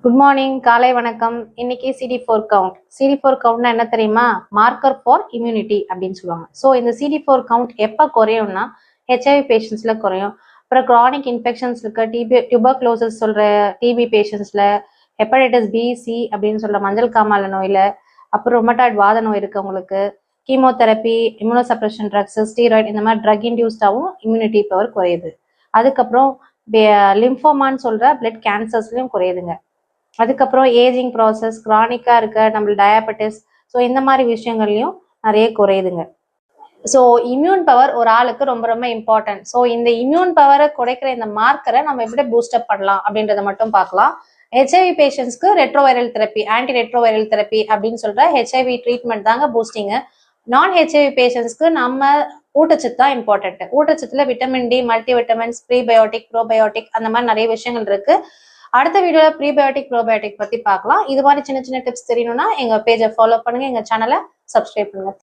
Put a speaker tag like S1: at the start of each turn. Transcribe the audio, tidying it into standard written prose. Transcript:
S1: Good morning, காலை வணக்கம். இன்னைக்கு CD4 கவுண்ட். CD4 கவுண்ட்னா என்ன தெரியுமா? மார்க்கர் ஃபார் இம்யூனிட்டி அப்படின்னு சொல்லுவாங்க. ஸோ இந்த CD4 கவுண்ட் எப்போ குறையும்னா ஹெச்ஐவி பேஷண்ட்ஸ்ல குறையும். அப்புறம் கிரானிக் இன்ஃபெக்ஷன்ஸ் இருக்க டியூபர்குலோசிஸ் சொல்ற டிபி பேஷண்ட்ஸ்ல, ஹெப்படைட்டிஸ் பி சி அப்படின்னு சொல்ற மஞ்சள் காமாலை நோயில, அப்புறம் ரொமட்டாய்டு வாத நோய் இருக்கவங்களுக்கு, கீமோதெரப்பி, இம்யூனோசப்ரஷன் ட்ரக்ஸ், ஸ்டீராய்டு இந்த மாதிரி ட்ரக் இன்டியூஸ்டாகவும் இம்யூனிட்டி பவர் குறையுது. அதுக்கப்புறம் லிம்போமான்னு சொல்ற பிளட் கேன்சர்ஸ்லயும் குறையுதுங்க. அதுக்கப்புறம் ஏஜிங் ப்ராசஸ், கிரானிக்கா இருக்க நம்மளுக்கு டயாபெட்டிஸ், ஸோ இந்த மாதிரி விஷயங்கள்லையும் நிறைய குறையுதுங்க. ஸோ இம்யூன் பவர் ஒரு ஆளுக்கு ரொம்ப ரொம்ப இம்பார்ட்டன்ட். ஸோ இந்த இம்யூன் பவரை குறைக்கிற இந்த மார்க்கரை நம்ம எப்படி பூஸ்டப் பண்ணலாம் அப்படின்றத மட்டும் பார்க்கலாம். ஹெச்ஐவி பேஷண்ட்ஸ்க்கு retroviral therapy, anti retroviral therapy அப்படின்னு சொல்ற ஹெச்ஐவி ட்ரீட்மெண்ட் தாங்க பூஸ்டிங்கு. நான் ஹெச்ஐவி பேஷண்ட்ஸ்க்கு நம்ம ஊட்டச்சத்து தான் இம்பார்ட்டன்ட். ஊட்டச்சத்துல vitamin D, multi vitamins, prebiotic, probiotic அந்த மாதிரி நிறைய விஷயங்கள் இருக்கு. அடுத்த வீடியோல ப்ரீபயோட்டிக் ப்ரோபயோட்டிக் பத்தி பார்க்கலாம். இது மாதிரி சின்ன சின்ன டிப்ஸ் தெரியணும்னா எங்க பேஜை ஃபாலோ பண்ணுங்க, எங்க சேனலை சப்ஸ்கிரைப் பண்ணுங்க.